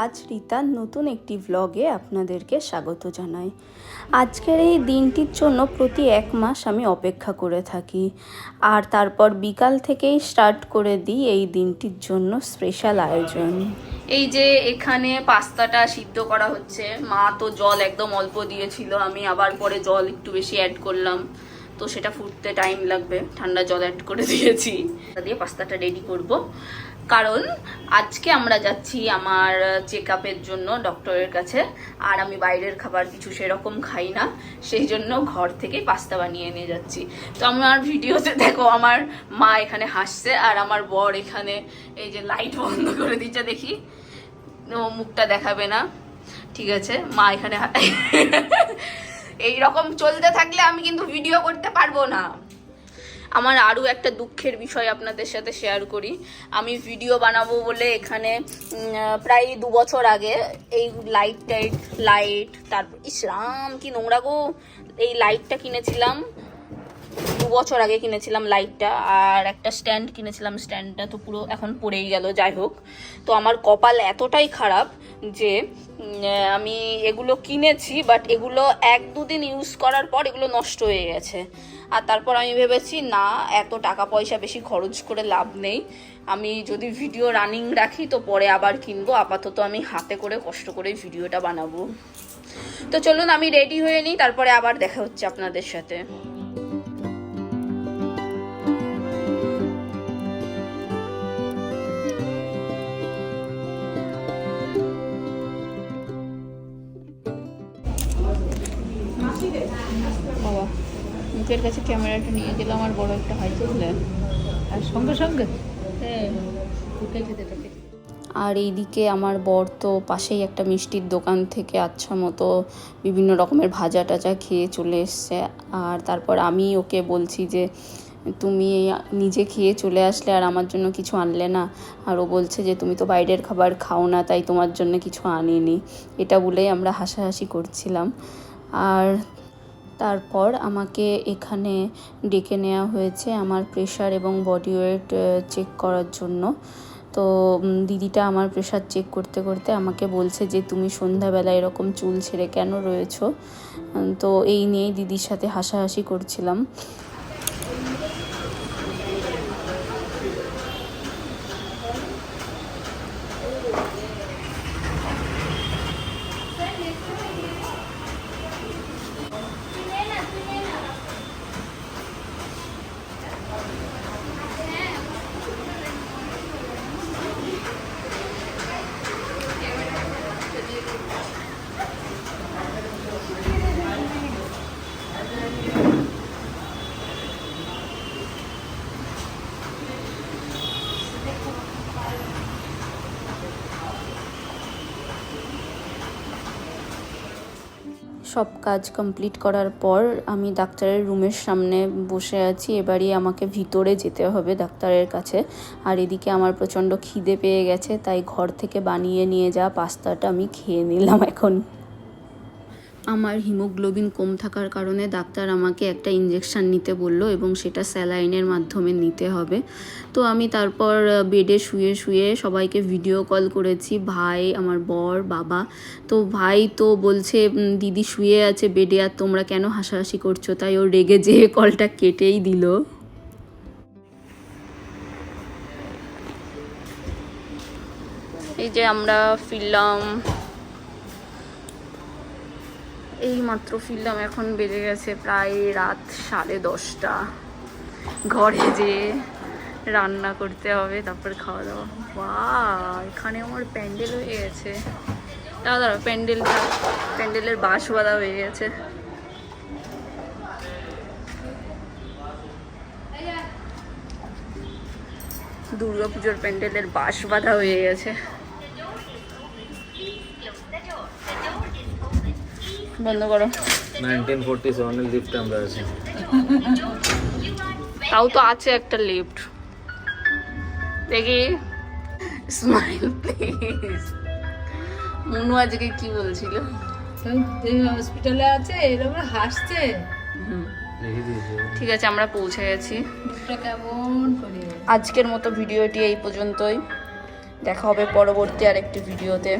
রাজ রিতার নতুন একটি ভ্লগে আপনাদেরকে স্বাগত জানাই। আজকের এই দিনটির জন্য প্রতি 1 মাস আমি অপেক্ষা করে থাকি, আর তারপর বিকাল থেকেই স্টার্ট করে দিই এই দিনটির জন্য স্পেশাল আয়োজন। এই যে এখানে পাস্তাটা সিদ্ধ করা হচ্ছে, মা তো জল একদম অল্প দিয়েছিল, আমি আবার পরে জল একটু বেশি অ্যাড করলাম, তো সেটা ফুটতে টাইম লাগবে, ঠান্ডা জল অ্যাড করে দিয়েছি। দিয়ে পাস্তাটা রেডি করব, কারণ আজকে আমরা যাচ্ছি আমার চেক আপের জন্য ডক্টরের কাছে, আর আমি বাইরের খাবার কিছু সেরকম খাই না, সেই জন্য ঘর থেকে পাস্তা বানিয়ে নিয়ে যাচ্ছি। তো আমার ভিডিওতে দেখো আমার মা এখানে হাসছে, আর আমার বর এখানে এই যে লাইট বন্ধ করে দিচ্ছে, দেখি ও মুখটা দেখাবে না, ঠিক আছে। মা এখানে এইরকম চলতে থাকলে আমি কিন্তু ভিডিও করতে পারবো না। আমার আরও একটা দুঃখের বিষয় আপনাদের সাথে শেয়ার করি। আমি ভিডিও বানাবো বলে এখানে প্রায় 2 বছর আগে এই লাইট তারপর ইসরাম কি নোংরা গো, এই লাইটটা কিনেছিলাম 2 বছর আগে কিনেছিলাম লাইটটা, আর একটা স্ট্যান্ড কিনেছিলাম, স্ট্যান্ডটা তো পুরো এখন পড়েই গেল। যাই হোক, তো আমার কপাল এতটাই খারাপ যে আমি এগুলো কিনেছি, বাট এগুলো 1-2 দিন ইউজ করার পর এগুলো নষ্ট হয়ে গেছে। আর তারপর আমি ভেবেছি না, এত টাকা পয়সা বেশি খরচ করে লাভ নেই, আমি যদি ভিডিও রানিং রাখি তো পরে আবার কিনবো, আপাতত আমি হাতে করে কষ্ট করে ভিডিওটা বানাবো। তো চলুন আমি রেডি হয়ে নিই, তারপরে আবার দেখা হচ্ছে আপনাদের সাথে। বাবা মুখের কাছে ক্যামেরাটা নিয়ে গেলাম, আর বড় একটা হাই তুললেন, আর সঙ্গে সঙ্গে আর এইদিকে আমার বর তো পাশেই একটা মিষ্টির দোকান থেকে আচ্ছা মতো বিভিন্ন রকমের ভাজা টাজা খেয়ে চলে এসছে। আর তারপর আমি ওকে বলছি যে তুমি নিজে খেয়ে চলে আসলে আর আমার জন্য কিছু আনলে না, আর ও বলছে যে তুমি তো বাইরের খাবার খাও না, তাই তোমার জন্য কিছু আনিনি। এটা বলেই আমরা হাসাহাসি করছিলাম। আর তারপর আমাকে এখানে ডেকে নেওয়া হয়েছে আমার প্রেশার এবং বডি ওয়েট চেক করার জন্য। তো দিদিটা আমার প্রেশার চেক করতে করতে আমাকে বলছে যে তুমি সন্ধ্যাবেলা এরকম চুল ছেড়ে কেন রয়েছো। তো এই নিয়েই দিদির সাথে হাসাহাসি করছিলাম। সব কাজ কমপ্লিট করার পর আমি ডাক্তারের রুমের সামনে বসে আছি। এবারই আমাকে ভিতরে যেতে হবে ডাক্তারের কাছে। আর এদিকে আমার প্রচণ্ড খিদে পেয়ে গেছে, তাই ঘর থেকে বানিয়ে নিয়ে যাওয়া পাস্তাটা আমি খেয়ে নিলাম এখন। আমার হিমোগ্লোবিন কম থাকার কারণে ডাক্তার আমাকে একটা ইঞ্জেকশান নিতে বললো, এবং সেটা স্যালাইনের মাধ্যমে নিতে হবে। তো আমি তারপর বেডে শুয়ে শুয়ে সবাইকে ভিডিও কল করেছি, ভাই, আমার বর, বাবা। তো ভাই তো বলছে দিদি শুয়ে আছে বেডে, আর তোমরা কেন হাসাহাসি করছো, তাই ও রেগে যেয়ে কলটা কেটেই দিল। এই যে আমরা ফিরলাম, এই মাত্র ফিরলাম, এখন বেজে গেছে প্রায় রাত 10:30। ঘরে যেয়ে রান্না করতে হবে, তারপর খাওয়া দাওয়া। বাহ, এখানে আমার প্যান্ডেল হয়ে গেছে। দাদা প্যান্ডেলের বাঁশ বাঁধা হয়ে গেছে। দুর্গাপুজোর প্যান্ডেলের বাঁশ বাঁধা হয়ে গেছে। বন্ধ করো। 1947 লিফট আমরা আছি, তাও তো আছে একটা লিফট। দেখি, স্মাইল প্লিজ। মনু আজকে কি বলছিল? হসপিটালে আছে এরকম হাসছে। ঠিক আছে, আমরা পৌঁছে গেছি। কেমন করে আজকের মতো ভিডিওটি এই পর্যন্তই। দেখা হবে পরবর্তী আরেকটি ভিডিওতে।